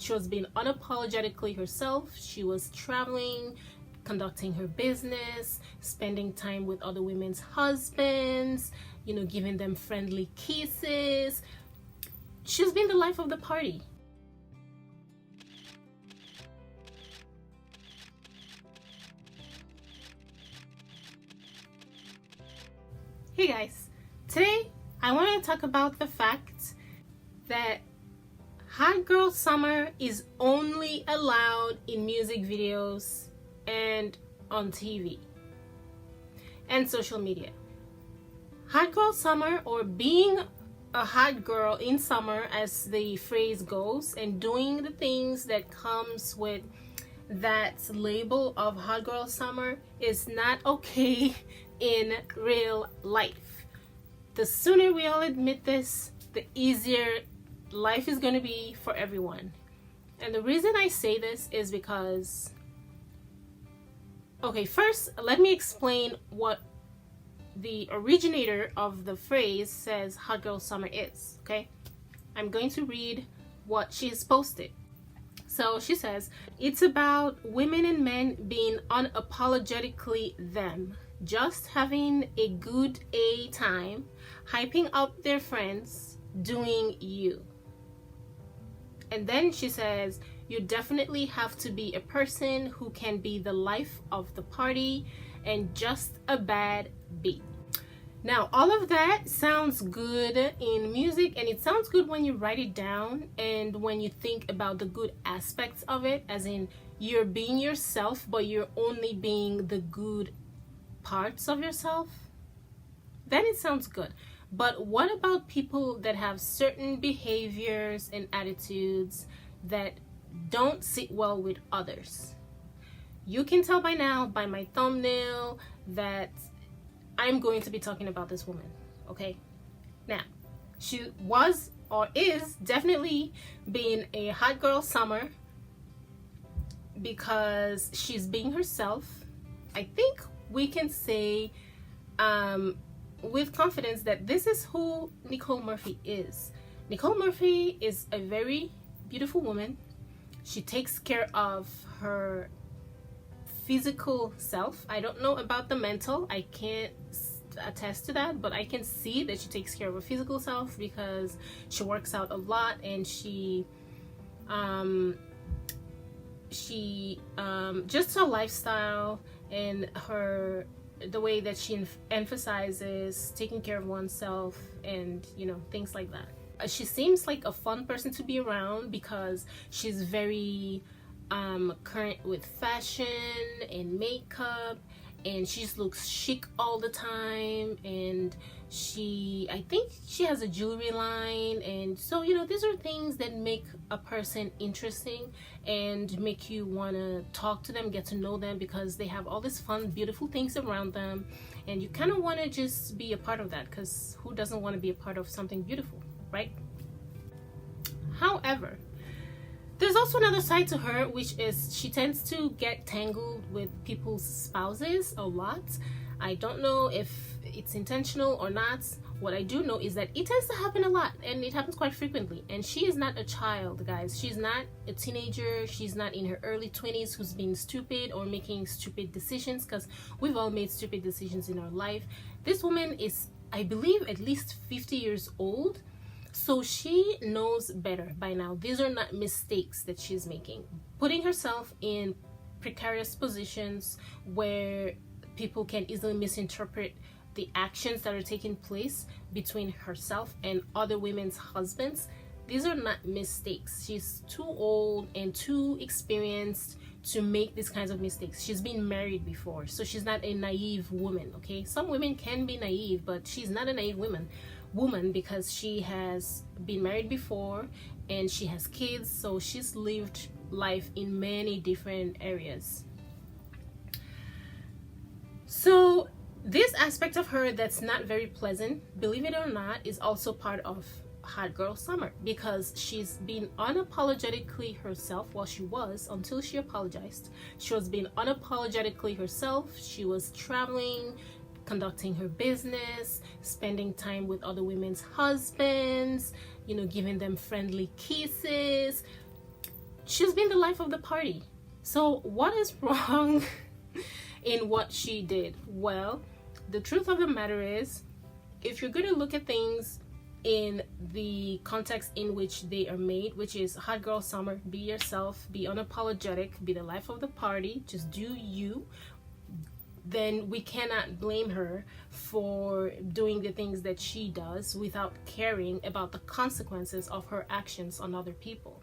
She was being unapologetically herself. She was traveling, conducting her business, spending time with other women's husbands, giving them friendly kisses. She's been the life of the party. Hey guys, today I want to talk about the fact that Hot Girl Summer is only allowed in music videos and on TV and social media. Hot Girl Summer, or being a hot girl in summer as the phrase goes, and doing the things that comes with that label of Hot Girl Summer, is not okay in real life. The sooner we all admit this, the easier life is going to be for everyone. And the reason I say this is because, okay, first let me explain what the originator of the phrase says Hot Girl Summer is. Okay, I'm going to read what she has posted. So she says, it's about women and men being unapologetically them, just having a good A time, hyping up their friends, doing you. And then she says, you definitely have to be a person who can be the life of the party and just a bad beat. Now, all of that sounds good in music, and it sounds good when you write it down and when you think about the good aspects of it, as in you're being yourself, but you're only being the good parts of yourself. Then it sounds good. But what about people that have certain behaviors and attitudes that don't sit well with others? You can tell by now, by my thumbnail, that I'm going to be talking about this woman, okay? Now, she was or is definitely being a hot girl summer because she's being herself. I think we can say with confidence that this is who Nicole Murphy is. Nicole Murphy is a very beautiful woman. She takes care of her physical self. I don't know about the mental. I can't attest to that, but I can see that she takes care of her physical self because she works out a lot, and she just her lifestyle and the way that she emphasizes taking care of oneself and things like that. She seems like a fun person to be around because she's very current with fashion and makeup, and she just looks chic all the time, and I think she has a jewelry line, and so these are things that make a person interesting and make you want to talk to them, get to know them, because they have all these fun, beautiful things around them, and you kind of want to just be a part of that, because who doesn't want to be a part of something beautiful, right? However, there's also another side to her, which is she tends to get tangled with people's spouses a lot. I don't know if it's intentional or not. What I do know is that it tends to happen a lot, and it happens quite frequently. And she is not a child, guys. She's not a teenager. She's not in her early 20s who's being stupid or making stupid decisions, because we've all made stupid decisions in our life. This woman is, I believe, at least 50 years old. So she knows better by now. These are not mistakes that she's making. Putting herself in precarious positions where people can easily misinterpret the actions that are taking place between herself and other women's husbands. These are not mistakes. She's too old and too experienced to make these kinds of mistakes. She's been married before, so she's not a naive woman, okay? Some women can be naive, but she's not a naive woman because she has been married before and she has kids, so she's lived life in many different areas. So this aspect of her that's not very pleasant, believe it or not, is also part of Hot Girl Summer, because she's been unapologetically herself. Well, she was, until she apologized. She was being unapologetically herself. She was traveling, conducting her business, spending time with other women's husbands, giving them friendly kisses. she's been the life of the party. So what is wrong in what she did? Well, the truth of the matter is, if you're going to look at things in the context in which they are made, which is hot girl summer, be yourself, be unapologetic, be the life of the party, just do you, then we cannot blame her for doing the things that she does without caring about the consequences of her actions on other people.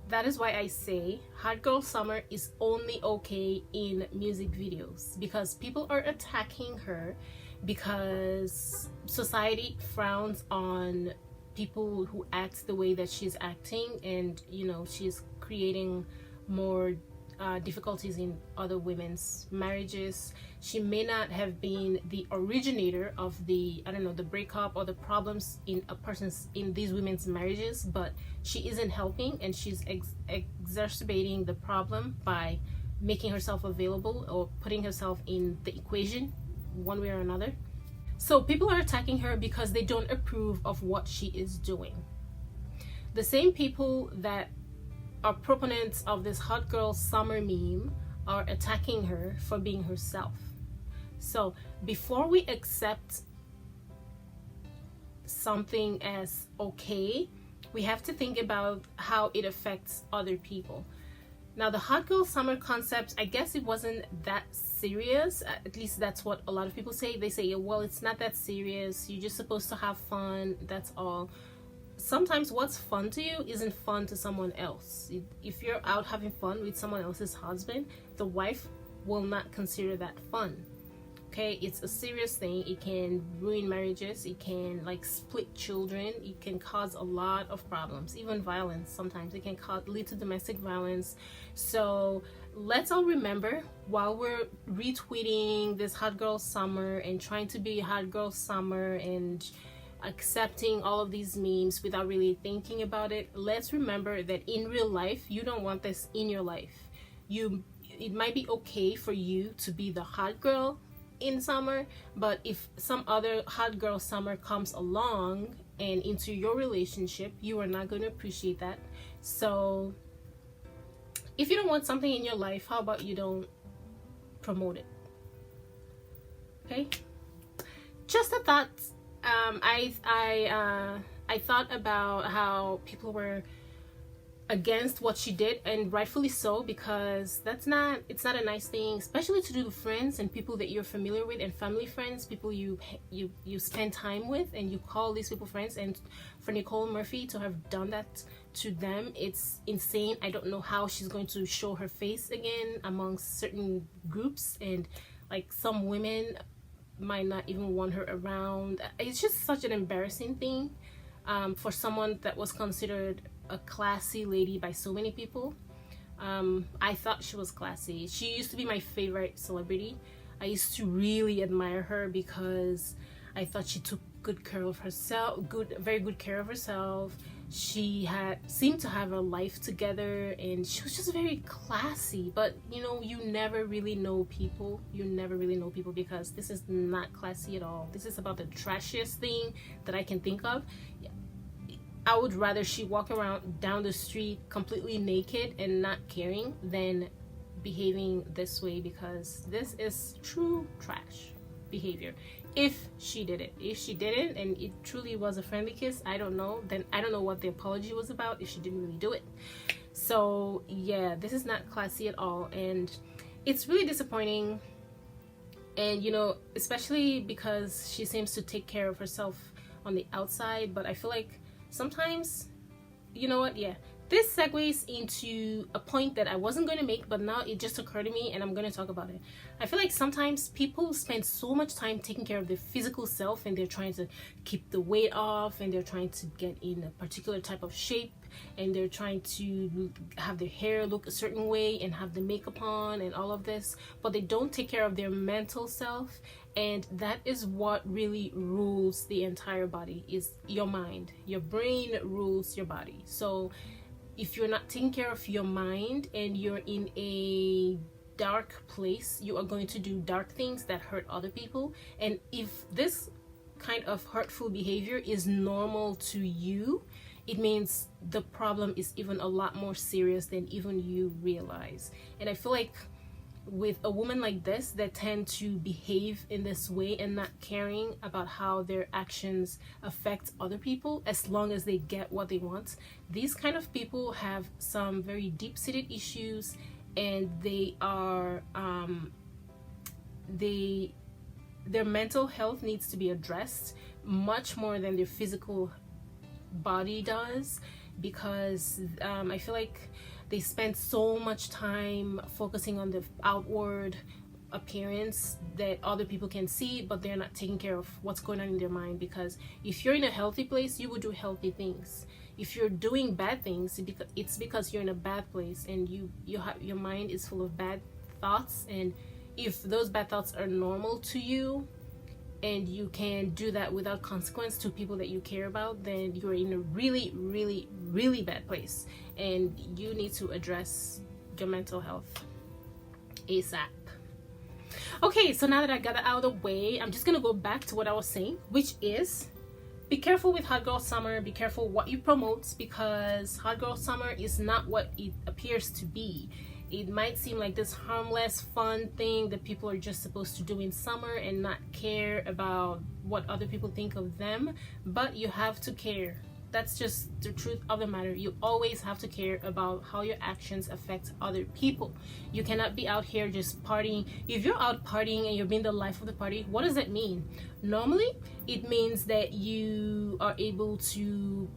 That is why I say hot girl summer is only okay in music videos, because people are attacking her because society frowns on people who act the way that she's acting, and you know, she's creating more difficulties in other women's marriages. She may not have been the originator of the, I don't know, the breakup or the problems in these women's marriages, but she isn't helping, and she's exacerbating the problem by making herself available or putting herself in the equation one way or another. So people are attacking her because they don't approve of what she is doing. The same people that are proponents of this hot girl summer meme are attacking her for being herself. So before we accept something as okay, we have to think about how it affects other people. Now, the hot girl summer concept, I guess it wasn't that serious. At least that's what a lot of people say. They say, well, it's not that serious. You're just supposed to have fun. That's all. Sometimes what's fun to you isn't fun to someone else. If you're out having fun with someone else's husband, the wife will not consider that fun. Okay, it's a serious thing. It can ruin marriages. It can like split children. It can cause a lot of problems, even violence. Sometimes it can lead to domestic violence. So let's all remember, while we're retweeting this hot girl summer and trying to be hot girl summer and accepting all of these memes without really thinking about it, let's remember that in real life, you don't want this in your life. It might be okay for you to be the hot girl in summer, but if some other hot girl summer comes along and into your relationship, you are not going to appreciate that. So if you don't want something in your life, how about you don't promote it? Okay, just a thought. I thought about how people were against what she did, and rightfully so, because it's not a nice thing, especially to do to friends and people that you're familiar with, and family friends, people you spend time with, and you call these people friends. And for Nicole Murphy to have done that to them, it's insane. I don't know how she's going to show her face again amongst certain groups, and like some women might not even want her around. It's just such an embarrassing thing for someone that was considered a classy lady by so many people. I thought she was classy. She used to be my favorite celebrity. I used to really admire her because I thought she took good care of herself, very good care of herself. She seemed to have her life together, and she was just very classy. But you know, you never really know people. You never really know people, because this is not classy at all. This is about the trashiest thing that I can think of. I would rather she walk around down the street completely naked and not caring than behaving this way, because this is true trash behavior. If she did it. If she didn't, and it truly was a friendly kiss, I don't know. Then I don't know what the apology was about if she didn't really do it. So yeah, this is not classy at all, and it's really disappointing. And you know, especially because she seems to take care of herself on the outside, but I feel like sometimes, you know what, yeah, this segues into a point that I wasn't going to make, but now it just occurred to me and I'm going to talk about it. I feel like sometimes people spend so much time taking care of their physical self, and they're trying to keep the weight off, and they're trying to get in a particular type of shape, and they're trying to have their hair look a certain way and have the makeup on and all of this, but they don't take care of their mental self. And that is what really rules the entire body, is your mind. Your brain rules your body. So if you're not taking care of your mind and you're in a dark place, you are going to do dark things that hurt other people. And if this kind of hurtful behavior is normal to you, it means the problem is even a lot more serious than even you realize. And I feel like with a woman like this that tend to behave in this way and not caring about how their actions affect other people as long as they get what they want, these kind of people have some very deep-seated issues, and they are their mental health needs to be addressed much more than their physical body does, because I feel like they spend so much time focusing on the outward appearance that other people can see, but they're not taking care of what's going on in their mind. Because if you're in a healthy place, you would do healthy things. If you're doing bad things, it's because you're in a bad place, and your mind is full of bad thoughts. And if those bad thoughts are normal to you, and you can do that without consequence to people that you care about, then you're in a really, really, really bad place, and you need to address your mental health ASAP. Okay, so now that I got that out of the way, I'm just gonna go back to what I was saying, which is be careful with Hot Girl Summer. Be careful what you promote, because Hot Girl Summer is not what it appears to be. It might seem like this harmless, fun thing that people are just supposed to do in summer and not care about what other people think of them, but you have to care. That's just the truth of the matter. You always have to care about how your actions affect other people. You cannot be out here just partying. If you're out partying and you're being the life of the party, what does that mean? Normally, it means that you are able to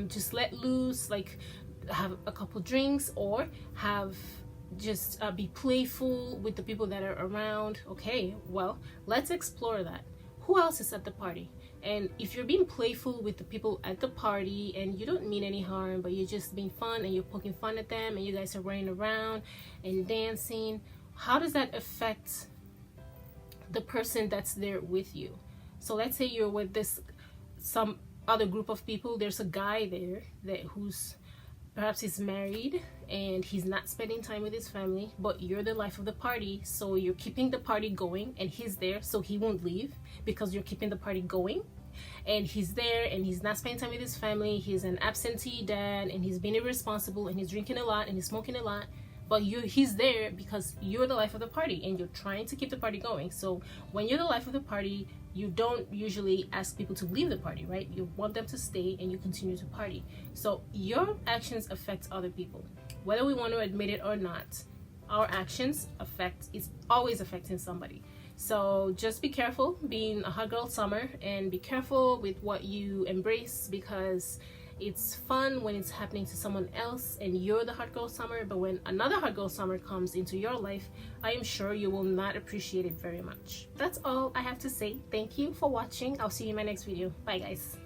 just let loose, like have a couple drinks, or have just be playful with the people that are around. Okay, well, let's explore that. Who else is at the party? And if you're being playful with the people at the party and you don't mean any harm, but you're just being fun and you're poking fun at them and you guys are running around and dancing, how does that affect the person that's there with you? So let's say you're with some other group of people. There's a guy there who's perhaps he's married and he's not spending time with his family, but you're the life of the party, so you're keeping the party going, and he's there so he won't leave because you're keeping the party going. And he's there and he's not spending time with his family. He's an absentee dad and he's being irresponsible and he's drinking a lot and he's smoking a lot, but he's there because you're the life of the party and you're trying to keep the party going. So when you're the life of the party, you don't usually ask people to leave the party, right? You want them to stay and you continue to party. So your actions affect other people. Whether we want to admit it or not, our actions it's always affecting somebody. So just be careful being a hot girl summer, and be careful with what you embrace, because it's fun when it's happening to someone else and you're the hot girl summer, but when another hot girl summer comes into your life, I am sure you will not appreciate it very much. That's all I have to say. Thank you for watching. I'll see you in my next video. Bye guys.